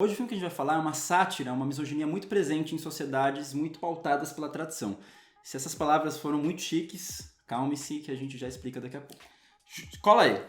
Hoje o filme que a gente vai falar é uma sátira, uma misoginia muito presente em sociedades muito pautadas pela tradição. Se essas palavras foram muito chiques, calme-se que a gente já explica daqui a pouco. Cola aí.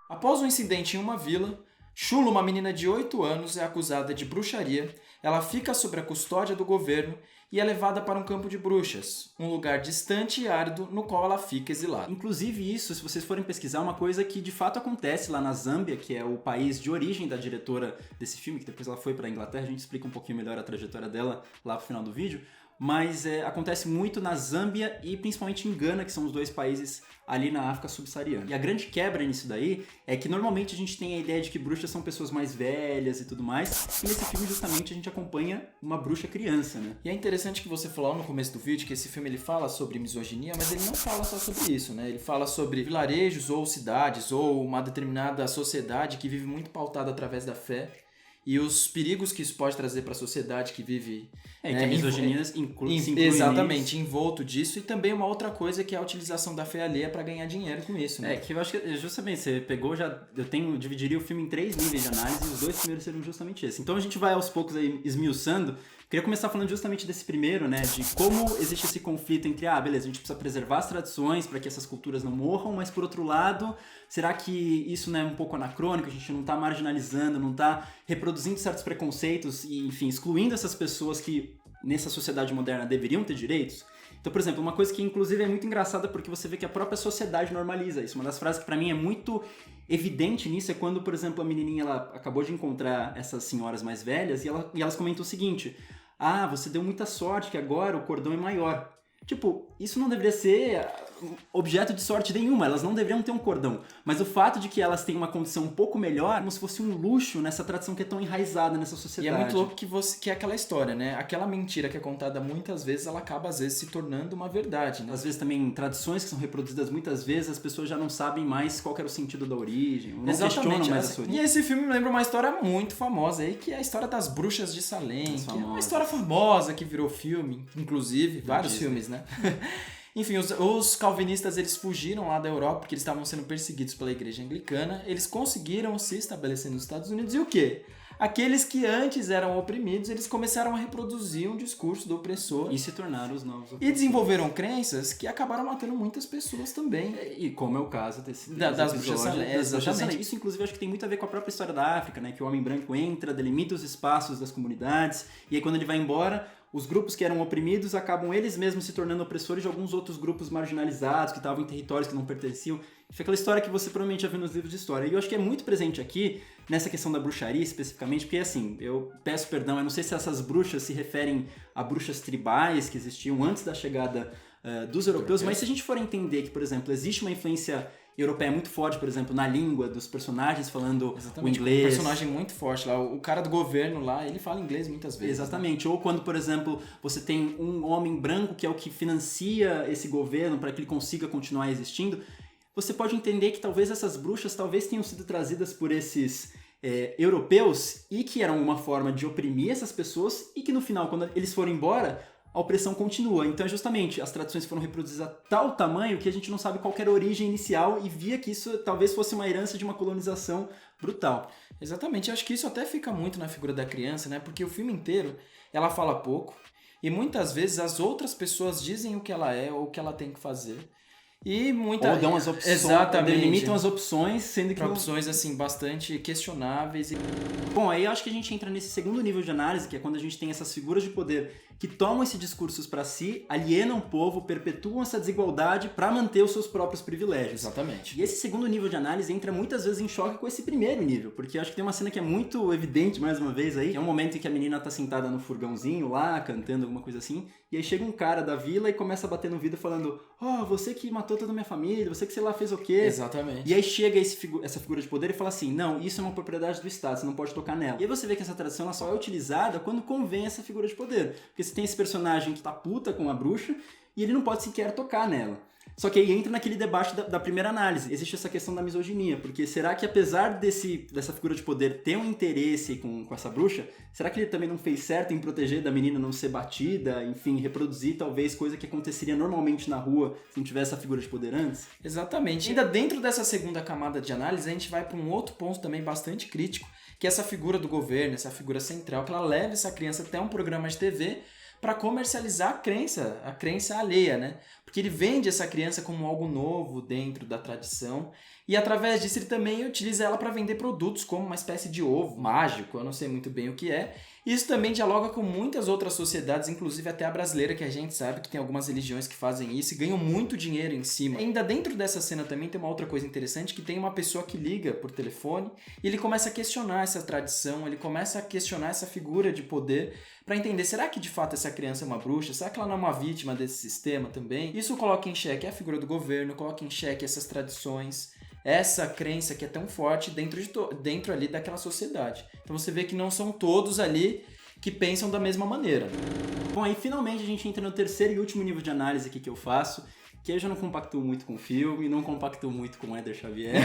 Após um incidente em uma vila, Shula, uma menina de 8 anos, é acusada de bruxaria. Ela fica sob a custódia do governo e é levada para um campo de bruxas, um lugar distante e árido no qual ela fica exilada. Inclusive isso, se vocês forem pesquisar, é uma coisa que de fato acontece lá na Zâmbia, que é o país de origem da diretora desse filme, que depois ela foi para a Inglaterra, a gente explica um pouquinho melhor a trajetória dela lá pro final do vídeo, mas acontece muito na Zâmbia e principalmente em Gana, que são os dois países ali na África subsaariana. E a grande quebra nisso daí é que normalmente a gente tem a ideia de que bruxas são pessoas mais velhas e tudo mais, e nesse filme justamente a gente acompanha uma bruxa criança, né? E é interessante que você falou no começo do vídeo que esse filme ele fala sobre misoginia, mas ele não fala só sobre isso, né? Ele fala sobre vilarejos ou cidades ou uma determinada sociedade que vive muito pautada através da fé e os perigos que isso pode trazer para a sociedade que vive... que a misoginia se inclui exatamente, envolto disso. E também uma outra coisa que é a utilização da fé alheia para ganhar dinheiro com isso, né? Que eu acho que justamente você pegou dividiria o filme em 3 níveis de análise e os 2 primeiros seriam justamente esse. Então a gente vai aos poucos aí esmiuçando. Queria começar falando justamente desse primeiro, né, de como existe esse conflito entre, beleza, a gente precisa preservar as tradições para que essas culturas não morram, mas por outro lado, será que isso não é um pouco anacrônico? A gente não está marginalizando, não está reproduzindo certos preconceitos e, enfim, excluindo essas pessoas que nessa sociedade moderna deveriam ter direitos? Então, por exemplo, uma coisa que inclusive é muito engraçada porque você vê que a própria sociedade normaliza isso. Uma das frases que para mim é muito evidente nisso é quando, por exemplo, a menininha ela acabou de encontrar essas senhoras mais velhas e elas comentam o seguinte: você deu muita sorte que agora o cordão é maior. Tipo, isso não deveria ser objeto de sorte nenhuma, elas não deveriam ter um cordão. Mas o fato de que elas têm uma condição um pouco melhor, como se fosse um luxo nessa tradição que é tão enraizada nessa sociedade. E é muito louco que é aquela história, né? Aquela mentira que é contada muitas vezes, ela acaba às vezes se tornando uma verdade, né? Às vezes também tradições que são reproduzidas muitas vezes, as pessoas já não sabem mais qual era o sentido da origem, não questionam mais a sua origem. E esse filme me lembra uma história muito famosa aí, que é a história das bruxas de Salem, que é uma história famosa que virou filme, inclusive, vários filmes, né? Enfim, os calvinistas eles fugiram lá da Europa porque eles estavam sendo perseguidos pela igreja anglicana. Eles conseguiram se estabelecer nos Estados Unidos e o quê? Aqueles que antes eram oprimidos, eles começaram a reproduzir um discurso do opressor. E se tornaram os novos opressores. E desenvolveram crenças que acabaram matando muitas pessoas também. E como é o caso das bruxas Salem. Exatamente. Isso, inclusive, acho que tem muito a ver com a própria história da África, né? Que o homem branco entra, delimita os espaços das comunidades, e aí quando ele vai embora, os grupos que eram oprimidos acabam eles mesmos se tornando opressores de alguns outros grupos marginalizados que estavam em territórios que não pertenciam. Foi aquela história que você provavelmente já viu nos livros de história. E eu acho que é muito presente aqui, nessa questão da bruxaria especificamente, porque assim, eu peço perdão, eu não sei se essas bruxas se referem a bruxas tribais que existiam antes da chegada dos europeus, mas se a gente for entender que, por exemplo, existe uma influência europeia muito forte, por exemplo, na língua dos personagens falando o inglês. Um personagem muito forte lá. O cara do governo lá, ele fala inglês muitas vezes. Exatamente. Né? Ou quando, por exemplo, você tem um homem branco que é o que financia esse governo para que ele consiga continuar existindo, você pode entender que talvez essas bruxas tenham sido trazidas por esses europeus e que eram uma forma de oprimir essas pessoas e que no final, quando eles foram embora, a opressão continua. Então, justamente, as tradições foram reproduzidas a tal tamanho que a gente não sabe qual era a origem inicial e via que isso talvez fosse uma herança de uma colonização brutal. Exatamente. Eu acho que isso até fica muito na figura da criança, né? Porque o filme inteiro, ela fala pouco e muitas vezes as outras pessoas dizem o que ela é ou o que ela tem que fazer. Ou dão as opções, exatamente, delimitam as opções, sendo que opções assim bastante questionáveis. Bom, aí eu acho que a gente entra nesse segundo nível de análise, que é quando a gente tem essas figuras de poder que tomam esses discursos para si, alienam o povo, perpetuam essa desigualdade para manter os seus próprios privilégios. Exatamente. E esse segundo nível de análise entra muitas vezes em choque com esse primeiro nível, porque eu acho que tem uma cena que é muito evidente, mais uma vez aí, que é um momento em que a menina tá sentada no furgãozinho lá, cantando alguma coisa assim, e aí chega um cara da vila e começa a bater no vidro falando: você que matou toda a minha família, você que sei lá fez o quê? Exatamente. E aí chega essa figura de poder e fala assim: não, isso é uma propriedade do Estado, você não pode tocar nela. E aí você vê que essa tradição ela só é utilizada quando convém essa figura de poder. Porque você tem esse personagem que tá puta com a bruxa e ele não pode sequer tocar nela. Só que aí entra naquele debate da primeira análise. Existe essa questão da misoginia, porque será que apesar dessa figura de poder ter um interesse com essa bruxa, será que ele também não fez certo em proteger da menina não ser batida, enfim, reproduzir talvez coisa que aconteceria normalmente na rua se não tivesse essa figura de poder antes? Exatamente. Ainda dentro dessa segunda camada de análise, a gente vai para um outro ponto também bastante crítico, que é essa figura do governo, essa figura central, que ela leva essa criança até um programa de TV para comercializar a crença alheia, né? Porque ele vende essa criança como algo novo dentro da tradição e através disso ele também utiliza ela para vender produtos como uma espécie de ovo mágico, eu não sei muito bem o que é. Isso também dialoga com muitas outras sociedades, inclusive até a brasileira, que a gente sabe que tem algumas religiões que fazem isso e ganham muito dinheiro em cima. Ainda dentro dessa cena também tem uma outra coisa interessante, que tem uma pessoa que liga por telefone e ele começa a questionar essa tradição, ele começa a questionar essa figura de poder para entender, será que de fato essa criança é uma bruxa? Será que ela não é uma vítima desse sistema também? Isso coloca em xeque a figura do governo, coloca em xeque essas tradições, essa crença que é tão forte dentro ali daquela sociedade. Então você vê que não são todos ali que pensam da mesma maneira. Bom, aí finalmente a gente entra no terceiro e último nível de análise aqui que eu faço, que eu já não compactuo muito com o filme, não compactuo muito com o Éder Xavier,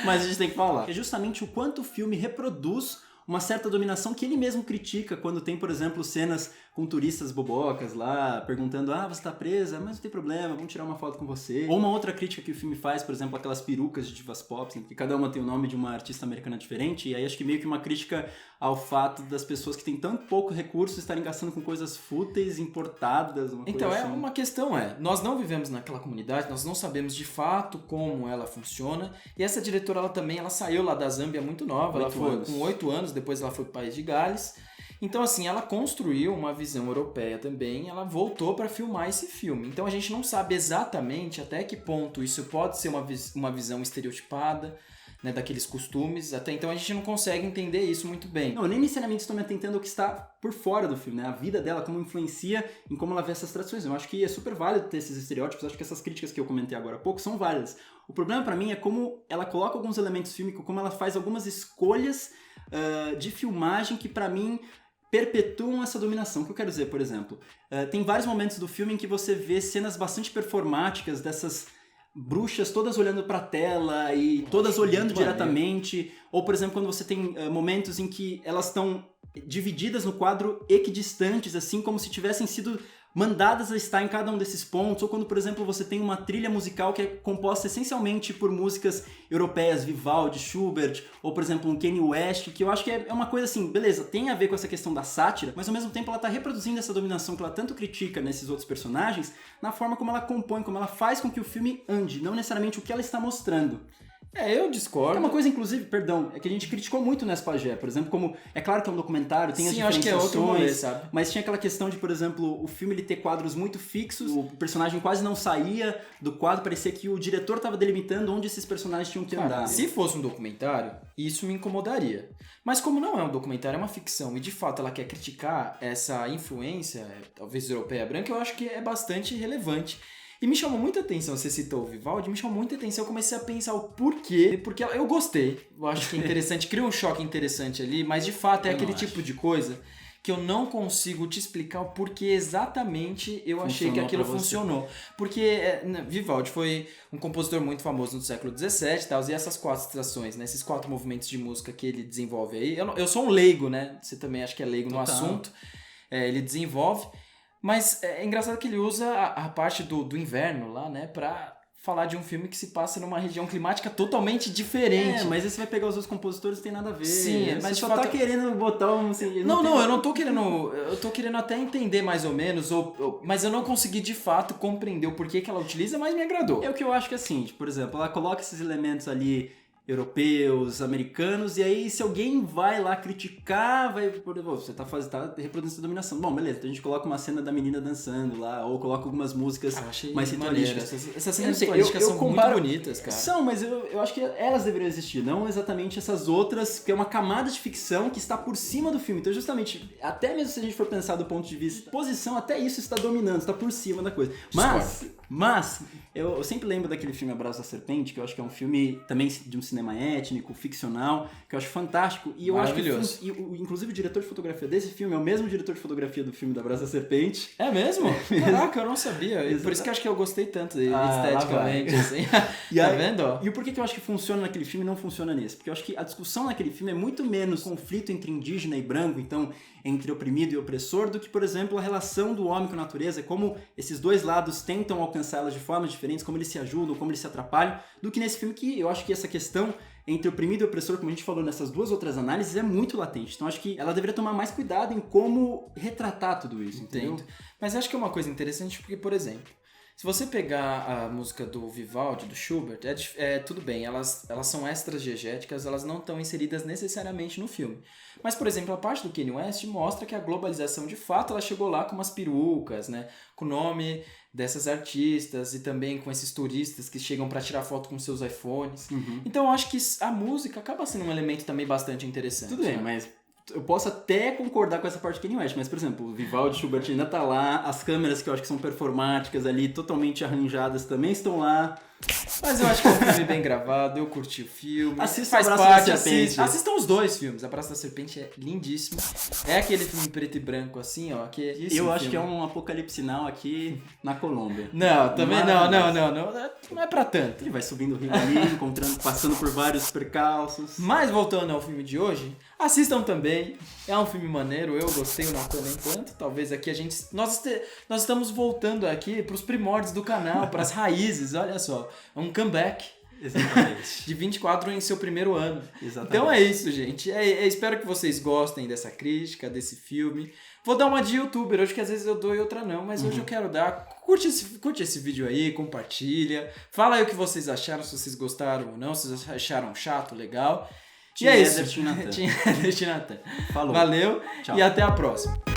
mas a gente tem que falar. É justamente o quanto o filme reproduz uma certa dominação que ele mesmo critica quando tem, por exemplo, cenas com turistas bobocas lá, perguntando, você tá presa, mas não tem problema, vamos tirar uma foto com você. Ou uma outra crítica que o filme faz, por exemplo, aquelas perucas de divas pop, que cada uma tem o nome de uma artista americana diferente, e aí acho que meio que uma crítica ao fato das pessoas que têm tão pouco recurso estarem gastando com coisas fúteis, importadas, uma então, coisa assim. Uma questão nós não vivemos naquela comunidade, nós não sabemos de fato como ela funciona, e essa diretora, ela saiu lá da Zâmbia muito nova, ela foi com 8 anos, depois ela foi para o país de Gales. Então, assim, ela construiu uma visão europeia também, ela voltou para filmar esse filme. Então, a gente não sabe exatamente até que ponto isso pode ser uma visão estereotipada, né, daqueles costumes. Até então, a gente não consegue entender isso muito bem. Não, eu nem necessariamente estou me atentando ao que está por fora do filme, né? A vida dela, como influencia em como ela vê essas tradições. Eu acho que é super válido ter esses estereótipos, acho que essas críticas que eu comentei agora há pouco são válidas. O problema para mim é como ela coloca alguns elementos fílmicos, como ela faz algumas escolhas de filmagem que para mim perpetuam essa dominação. O que eu quero dizer, por exemplo, tem vários momentos do filme em que você vê cenas bastante performáticas dessas bruxas todas olhando pra tela e todas olhando diretamente, ou por exemplo, quando você tem momentos em que elas estão divididas no quadro equidistantes, assim como se tivessem sido mandadas a estar em cada um desses pontos, ou quando, por exemplo, você tem uma trilha musical que é composta essencialmente por músicas europeias, Vivaldi, Schubert, ou, por exemplo, um Kanye West, que eu acho que é uma coisa assim, beleza, tem a ver com essa questão da sátira, mas ao mesmo tempo ela tá reproduzindo essa dominação que ela tanto critica nesses outros personagens, na forma como ela compõe, como ela faz com que o filme ande, não necessariamente o que ela está mostrando. Eu discordo. É uma coisa, inclusive, perdão, é que a gente criticou muito no Espagé, por exemplo, como, é claro que é um documentário, tem as diferenciações, acho que é outro rolê, sabe? Mas tinha aquela questão de, por exemplo, o filme ele ter quadros muito fixos, o personagem quase não saía do quadro, parecia que o diretor estava delimitando onde esses personagens tinham que andar. Se fosse um documentário, isso me incomodaria. Mas como não é um documentário, é uma ficção, e de fato ela quer criticar essa influência, talvez europeia branca, eu acho que é bastante relevante. E me chamou muita atenção, você citou o Vivaldi, me chamou muita atenção, eu comecei a pensar o porquê, porque eu gostei, eu acho que é interessante, cria um choque interessante ali, mas de fato é aquele tipo de coisa que eu não consigo te explicar o porquê exatamente eu achei que aquilo funcionou. Porque Vivaldi foi um compositor muito famoso no século XVII e tal, e essas 4 estações, né, esses 4 movimentos de música que ele desenvolve aí, eu sou um leigo, né, você também acha que é leigo no assunto, ele desenvolve. Mas é engraçado que ele usa a parte do inverno lá, né, pra falar de um filme que se passa numa região climática totalmente diferente. Mas aí você vai pegar os outros compositores, não tem nada a ver. Sim, mas você só tá querendo botar um... Assim, eu não tô querendo... Eu tô querendo até entender mais ou menos, mas eu não consegui de fato compreender o porquê que ela utiliza, mas me agradou. É o que eu acho que é assim, por exemplo, ela coloca esses elementos ali europeus, americanos, e aí se alguém vai lá criticar, você tá reproduzindo essa dominação. Bom, beleza, então a gente coloca uma cena da menina dançando lá, ou coloca algumas músicas mais ritualísticas. Essas cenas ritualísticas são muito bonitas, cara. São, mas eu acho que elas deveriam existir, não exatamente essas outras, que é uma camada de ficção que está por cima do filme. Então, justamente, até mesmo se a gente for pensar do ponto de vista de posição, até isso está dominando, está por cima da coisa. Mas... Mas eu sempre lembro daquele filme Abraço da Serpente, que eu acho que é um filme também de um cinema étnico, ficcional, que eu acho fantástico. E eu acho que, inclusive, o diretor de fotografia desse filme é o mesmo diretor de fotografia do filme do Abraço da Serpente. É mesmo? Caraca, eu não sabia. Por isso que eu acho que eu gostei tanto dele, esteticamente, assim. Tá vendo? E por que eu acho que funciona naquele filme e não funciona nesse? Porque eu acho que a discussão naquele filme é muito menos conflito entre indígena e branco, então entre oprimido e opressor, do que, por exemplo, a relação do homem com a natureza, como esses dois lados tentam alcançá-las de formas diferentes, como eles se ajudam, como eles se atrapalham, do que nesse filme que eu acho que essa questão entre oprimido e opressor, como a gente falou nessas duas outras análises, é muito latente. Então acho que ela deveria tomar mais cuidado em como retratar tudo isso, entendeu? Mas acho que é uma coisa interessante porque, por exemplo, se você pegar a música do Vivaldi, do Schubert, tudo bem, elas são extra-diegéticas, elas não estão inseridas necessariamente no filme. Mas, por exemplo, a parte do Kanye West mostra que a globalização, de fato, ela chegou lá com umas perucas, né? Com o nome dessas artistas e também com esses turistas que chegam para tirar foto com seus iPhones. Uhum. Então, eu acho que a música acaba sendo um elemento também bastante interessante. Tudo bem, né? mas eu posso até concordar com essa parte do Kanye West, mas, por exemplo, o Vivaldi, Schubert ainda tá lá, as câmeras que eu acho que são performáticas ali, totalmente arranjadas, também estão lá. Mas eu acho que é um filme bem gravado, eu curti o filme. Assista faz Abraço parte, da Serpente. assistam os dois filmes. A Praça da Serpente é lindíssimo. É aquele filme preto e branco assim, ó. Eu acho que é um apocalipse now aqui na Colômbia. Não, também não é pra tanto. Ele vai subindo o rio ali, passando por vários percalços. Mas voltando ao filme de hoje, assistam também. É um filme maneiro, eu gostei, o Natan nem tanto. Talvez aqui nós estamos voltando aqui pros primórdios do canal, pras raízes, olha só. É um comeback. Exatamente. De 24 em seu primeiro ano. Exatamente. Então é isso, gente. Espero que vocês gostem dessa crítica, desse filme. Vou dar uma de youtuber, hoje que às vezes eu dou e outra não, mas hoje eu quero dar. Curte esse vídeo aí, compartilha. Fala aí o que vocês acharam, se vocês gostaram ou não, se vocês acharam chato, legal. E é isso. Team Natan. Team Natan. Falou. Valeu. Tchau. E até a próxima.